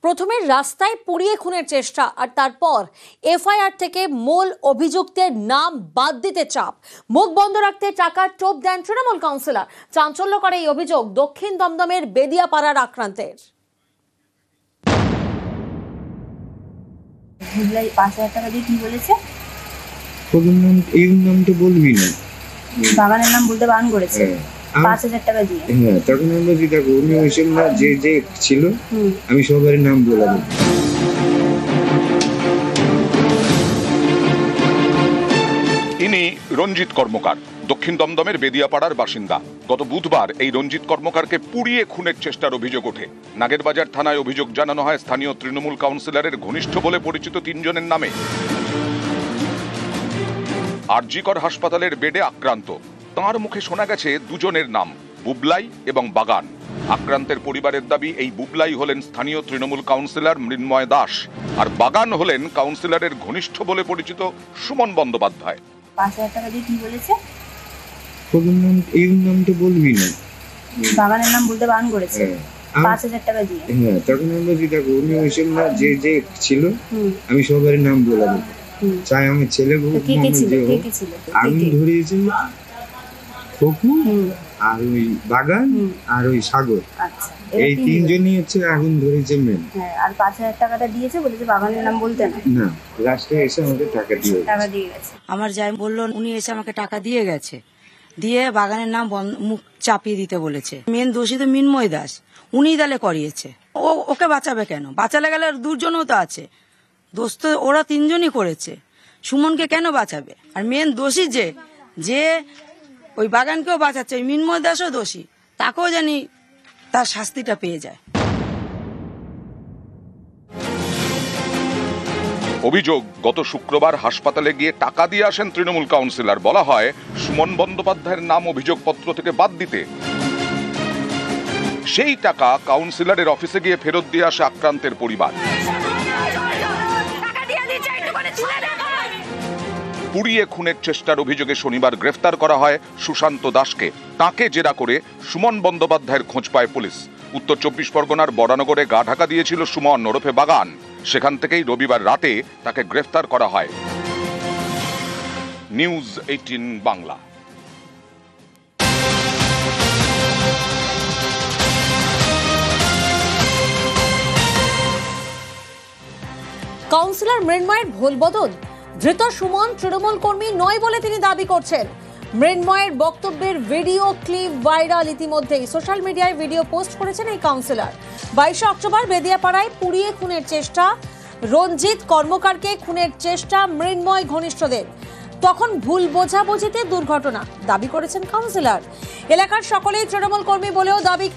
প্রথমে রাস্তায় পুড়িয়ে খুনের চেষ্টা আর তারপর এফআইআর থেকে মূল অভিযুক্তের নাম বাদ দিতে চাপ। মুখ বন্ধ রাখতে টাকার টোপ দেন তৃণমূল কাউন্সিলর। চাঞ্চল্যকর এই অভিযোগ দক্ষিণ দমদমের বেদিয়াপাড়ার আক্রান্তের। ভুবলাই ৫,০০০ টাকা দিয়ে কি বলেছে? এই নামটা বলবি না, বাগানের নাম বলতে বারণ করেছে। ৫,০০০ টাকা দিয়ে। হ্যাঁ, তখন আমরা যদি দেখো উনি ওইসব না যে যে ছিল আমি সবার নাম বলে দেবো। ইনি রঞ্জিত কর্মকার, দক্ষিণ দমদমের বেদিয়াপাড়ার বাসিন্দা। গত বুধবার এই রঞ্জিত কর্মকারকে পুড়িয়ে খুনের চেষ্টার অভিযোগ ওঠে। নাগেরবাজার থানায় অভিযোগ জানানো হয় স্থানীয় তৃণমূল কাউন্সিলরের ঘনিষ্ঠ বলে পরিচিত ৩ জনের নামে। আরজিকর হাসপাতালের বেডে আক্রান্ত। তাঁর মুখে শোনা গেছে দুজনের নাম, বুবলাই এবং বাগান। আক্রান্তের পরিবারের দাবি, এই বুবলাই হলেন স্থানীয় তৃণমূল কাউন্সিলর মৃন্ময় দাস, আর বাগান হলেন কাউন্সিলরের ঘনিষ্ঠ বলে পরিচিত সুমন বন্দ্যোপাধ্যায়। ৫,০০০ টাকা দিয়ে কি বলেছে? এই নামটা বলবি না, বাগানের নাম বলতে বারণ করেছে। ৫,০০০ টাকা দিয়ে। হ্যাঁ, তখন আমরা যদি দেখো উনি ওইসব না যে যে ছিল আমি সবার নাম বলে দেবো। চাই আমার ছেলে হোক, আগুন ধরিয়েছিল খোকু আর ওই বাগান আর ওই সাগর, এই ৩ জনই হচ্ছে আগুন ধরেছে মেন। আর ৫,০০০ টাকাটা দিয়েছে, বলেছে বাগানের নাম বলতে না। লাস্টে এসে আমাকে টাকা দিয়ে গেছে। আমার যাই বললো উনি এসে আমাকে টাকা দিয়ে গেছে, দিয়ে বাগানের নাম মুখ চাপিয়ে দিতে বলেছে। মেন দোষী তো মৃন্ময় দাস, উনিই তাহলে করিয়েছে। ওকে বাঁচাবে কেন? বাঁচালে গেলে দুজনও তো আছে, দোষ তো ওরা ৩ জনই করেছে। সুমনকে কেন বাঁচাবে? আর মেন দোষী যে ওই বাগানকেও বাঁচাচ্ছে, ওই মৃন্ময় দাসও দোষী, তাকেও জানি তার শাস্তিটা পেয়ে যায়। অভিযোগ, গত শুক্রবার হাসপাতালে গিয়ে টাকা দিয়ে আসেন তৃণমূল কাউন্সিলর। বলা হয় সুমন বন্দ্যোপাধ্যায়ের নাম অভিযোগপত্র থেকে বাদ দিতে। সেই টাকা কাউন্সিলরের অফিসে গিয়ে ফেরত দিয়ে আসে আক্রান্তের পরিবার। পুড়িয়ে খুনের চেষ্টার অভিযোগে শনিবার গ্রেফতার করা হয় সুশান্ত দাসকে। তাকে জেরা করে সুমন বন্দ্যোপাধ্যায়ের খোঁজ পায় পুলিশ। উত্তর ২৪ পরগনার বরানগরে গা ঢাকা দিয়েছিল সুমন ওরফে বাগান। সেখান থেকেই রবিবার রাতে তাকে গ্রেফতার করা হয়। নিউজ 18 বাংলা। কাউন্সিলর মৃন্ময়ের ভুল বদল, ধৃত সুমন তৃণমূল কর্মী নয় বলে তিনি দাবি করছেন। মৃন্ময়ের বক্তব্যের ভিডিও ক্লিপ ভাইরাল। ইতিমধ্যেই সোশ্যাল মিডিয়ায় ভিডিও পোস্ট করেছেন এই কাউন্সিলর। ২২ অক্টোবর বেদিয়াপাড়ায় পুড়িয়ে খুনের চেষ্টা, রঞ্জিত কর্মকারকে খুনের চেষ্টা মৃন্ময় ঘনিষ্ঠদের। তখন ভুল বোঝাবুঝিতে দুর্ঘটনা দাবি করেছেন কাউন্সিলর। এলাকার সকলেই তৃণমূল কর্মী বলেও দাবি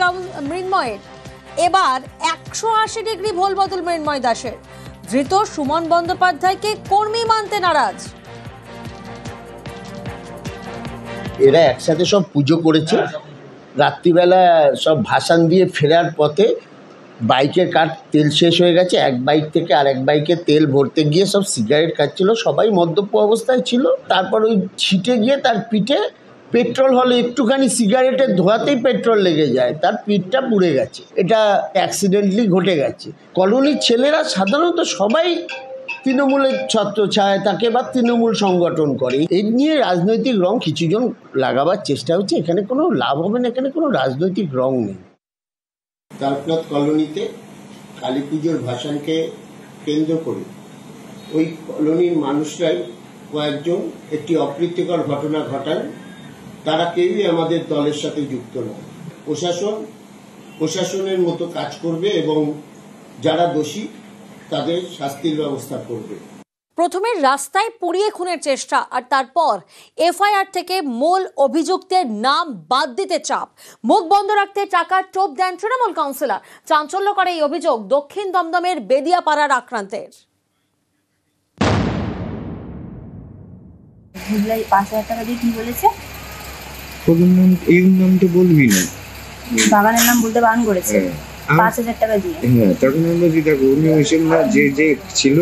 মৃন্ময়ের। এবার ১৮০ ডিগ্রি ভুল বদল মৃন্ময় দাসের। ধৃত সুমন বন্দ্যোপাধ্যায়কে কর্মী মানতে নারাজ। এরা একসাথে সব পুজো করেছে, রাত্রিবেলা সব ভাসান দিয়ে ফেরার পথে বাইকের কাঠ তেল শেষ হয়ে গেছে, এক বাইক থেকে আরেক বাইকে তেল ভরতে গিয়ে সব সিগারেট খাচ্ছিল, সবাই মদ্যপ অবস্থায় ছিল। তারপর ওই ছিটে গিয়ে তার পিঠে পেট্রোল হলে একটুখানি সিগারেটের ধোয়াতেই পেট্রোল লেগে যায়, তার পিঠটা পুড়ে গেছে। এটা অ্যাক্সিডেন্টলি ঘটে গেছে। কলোনির ছেলেরা সাধারণত সবাই তৃণমূলের ছত্রছায়ায় থাকে বা তৃণমূল সংগঠন করে। এই নিয়ে রাজনৈতিক রং কিছুজন লাগাবার চেষ্টা হচ্ছে, এখানে কোনো লাভ হবে না, এখানে কোনো রাজনৈতিক রং নেই। তারপর কলোনিতে কালী পুজোর ভাসানকে কেন্দ্র করে ওই কলোনির মানুষরাই কয়েকজন একটি অপ্রীতিকর ঘটনা ঘটান। তারা কেউই আমাদের দলের সাথে যুক্ত নয়। প্রশাসনের মতো কাজ করবে এবং যারা দোষী তাদের শাস্তির ব্যবস্থা করবে। প্রথমে রাস্তায় পুড়িয়ে খুনের চেষ্টা আর তারপর এফআইআর থেকে মূল অভিযুক্তের নাম বাদ দিতে চাপ। মুখ বন্ধ রাখতে টাকার টোপ দেন তৃণমূল কাউন্সিলর। চাঞ্চল্যকর এই অভিযোগ দক্ষিণ দমদমের বেদিয়াপাড়ার আক্রান্তের। ভুবলাই ৫,০০০ টাকা দিয়ে কি বলেছে? এই নামটা বলবি না, বাগানের নাম বলতে বারণ করেছে। ৫,০০০ টাকা দিয়ে। হ্যাঁ, তখন আমরা যদি দেখো উনি ওইসব না যে যে ছিল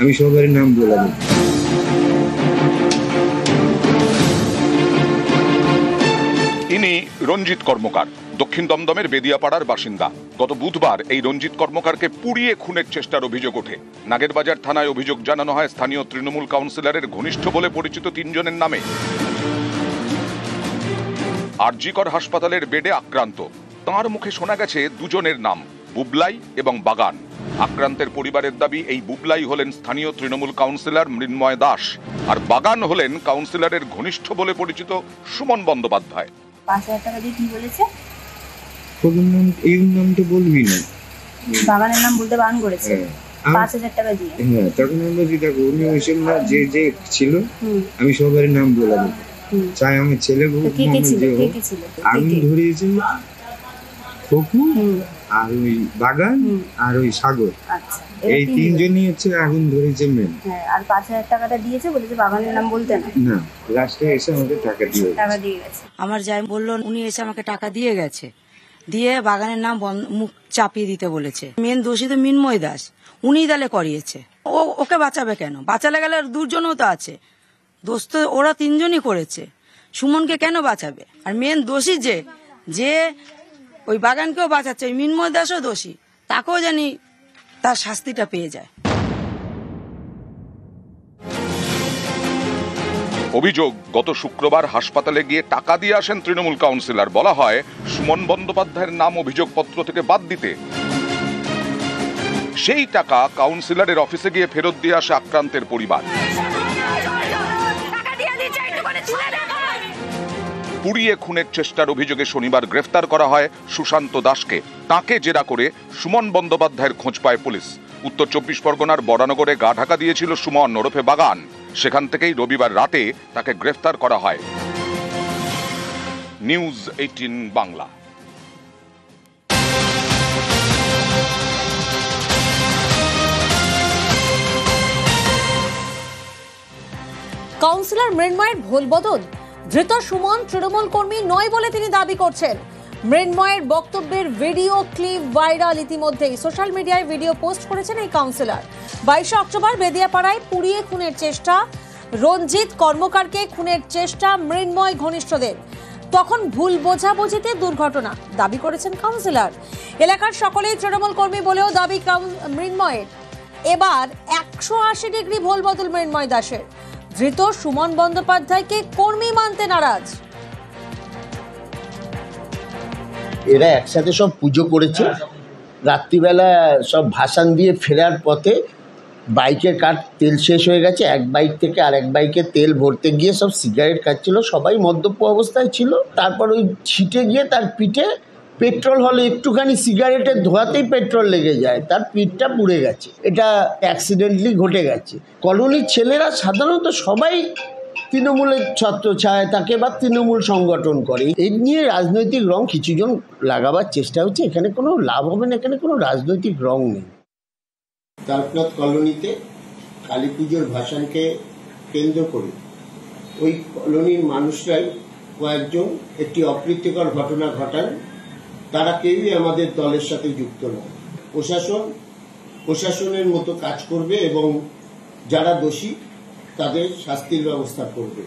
আমি সবার নাম বলে দেবো। ইনি রঞ্জিত কর্মকার, দক্ষিণ দমদমের বেদিয়াপাড়ার বাসিন্দা। গত বুধবার এই রঞ্জিত কর্মকারকে পুড়িয়ে খুনের চেষ্টার অভিযোগ ওঠে। নাগেরবাজার থানায় অভিযোগ জানানো হয় স্থানীয় তৃণমূল কাউন্সিলরের ঘনিষ্ঠ বলে পরিচিত 3 জনের নামে। আরজিকর হাসপাতালের বেডে আক্রান্ত, তাঁর মুখে শোনা গেছে 2 জনের নাম, বুবলাই এবং বাগান। আক্রান্তের পরিবারের দাবি এই বুবলাই হলেন স্থানীয় তৃণমূল কাউন্সিলর মৃন্ময় দাস, আর বাগান হলেন কাউন্সিলরের ঘনিষ্ঠ বলে পরিচিত সুমন বন্দ্যোপাধ্যায়। 5,000 টাকা দিয়ে কি বলেছে? এই নাম তো বলবি না, বাগানের নাম বলতে বারণ করেছে। 5,000 টাকা দিয়ে। হ্যাঁ, তখন আমরা যেটা উনি ওইসব না যে ছিল, আমি সবার নাম বলে দেবো। চাই আমার ছেলে আগুন ধরিয়েছিল, খোকু আর ওই বাগান আর ওই সাগর, এই 3 জনই হচ্ছে আগুন ধরেছে মেন। আর 5,000 টাকাটা দিয়েছে, বলেছে বাগানের নাম বলতে না। লাস্টে এসে আমাকে টাকা দিয়ে গেছে। আমার যাই বললো উনি এসে আমাকে টাকা দিয়ে গেছে, দিয়ে বাগানের নাম মুখ চাপিয়ে দিতে বলেছে। মেন দোষী তো মিন্ময় দাস, উনিই তাহলে করিয়েছে। ওকে বাঁচাবে কেন? বাঁচালে গেলে 2 জনও তো আছে, দোষ তো ওরা 3 জনই করেছে, সুমনকে কেন বাঁচাবে? আর মেন দোষী যে ওই বাগানকেও বাঁচাচ্ছে, ওই মিন্ময় দাসও দোষী, তাকেও জানি তার শাস্তিটা পেয়ে যায়। অভিযোগ, গত শুক্রবার হাসপাতালে গিয়ে টাকা দিয়ে আসেন তৃণমূল কাউন্সিলর। বলা হয় সুমন বন্দ্যোপাধ্যায়ের নাম অভিযোগপত্র থেকে বাদ দিতে। সেই টাকা কাউন্সিলরের অফিসে গিয়ে ফেরত দিয়ে আসে আক্রান্তের পরিবার। পুড়িয়ে খুনের চেষ্টার অভিযোগে শনিবার গ্রেফতার করা হয় সুশান্ত দাসকে। তাকে জেরা করে সুমন বন্দ্যোপাধ্যায়ের খোঁজ পায় পুলিশ। উত্তর 24 পরগনার বরানগরে গা ঢাকা দিয়েছিল সুমন ওরফে বাগান। সেখান থেকেই রবিবার রাতে তাকে গ্রেফতার করা হয়। নিউজ 18 বাংলা। কাউন্সিলর মৃন্ময়ের ভুল বদল, ধৃত সুমন তৃণমূল কর্মী নয় বলে তিনি দাবি করছেন। মৃন্ময়ের বক্তব্যের ভিডিও ক্লিপ ভাইরাল, ইতিমধ্যেই সোশ্যাল মিডিয়ায় ভিডিও পোস্ট করেছেন এই কাউন্সিলর। 22 অক্টোবর বেদিয়াপাড়ায় পুড়িয়ে খুনের চেষ্টা, রঞ্জিত কর্মকারকে খুনের চেষ্টা মৃন্ময় ঘনিষ্ঠদের। তখন ভুল বোঝাবুঝিতে দুর্ঘটনা দাবি করেছেন কাউন্সিলর। এলাকার সকলেই তৃণমূল কর্মী বলেও দাবি মৃন্ময়ের। এবার 180 ডিগ্রি ভুল বদল মৃন্ময় দাসের। ধৃত সুমন বন্দ্যোপাধ্যায়কে কর্মী মানতে নারাজ। এরা একসাথে সব পুজো করেছে, রাত্রিবেলা সব ভাসান দিয়ে ফেরার পথে বাইকের কাঠ তেল শেষ হয়ে গেছে, এক বাইক থেকে আরেক বাইকে তেল ভরতে গিয়ে সব সিগারেট খাচ্ছিল, সবাই মদ্যপ অবস্থায় ছিল। তারপর ওই ছিটে গিয়ে তার পিঠে পেট্রোল হলে একটুখানি সিগারেটের ধোয়াতেই পেট্রোল লেগে যায়, তার পিঠটা পুড়ে গেছে। এটা অ্যাক্সিডেন্টলি ঘটে গেছে। কলোনির ছেলেরা সাধারণত সবাই তৃণমূলের ছত্রছায়ায় থাকে বা তৃণমূল সংগঠন করে। এই নিয়ে রাজনৈতিক রং কিছুজন লাগাবার চেষ্টা হচ্ছে, এখানে কোনো লাভ হবে না, এখানে কোনো রাজনৈতিক রং নেই। তারকনাথ কলোনিতে কালী পুজোর ভাসানকে কেন্দ্র করে ওই কলোনির মানুষরাই কয়েকজন একটি অপ্রীতিকর ঘটনা ঘটান। তারা কেউই আমাদের দলের সাথে যুক্ত নয়। প্রশাসনের মতো কাজ করবে এবং যারা দোষী তাদের শাস্তির ব্যবস্থা করবে।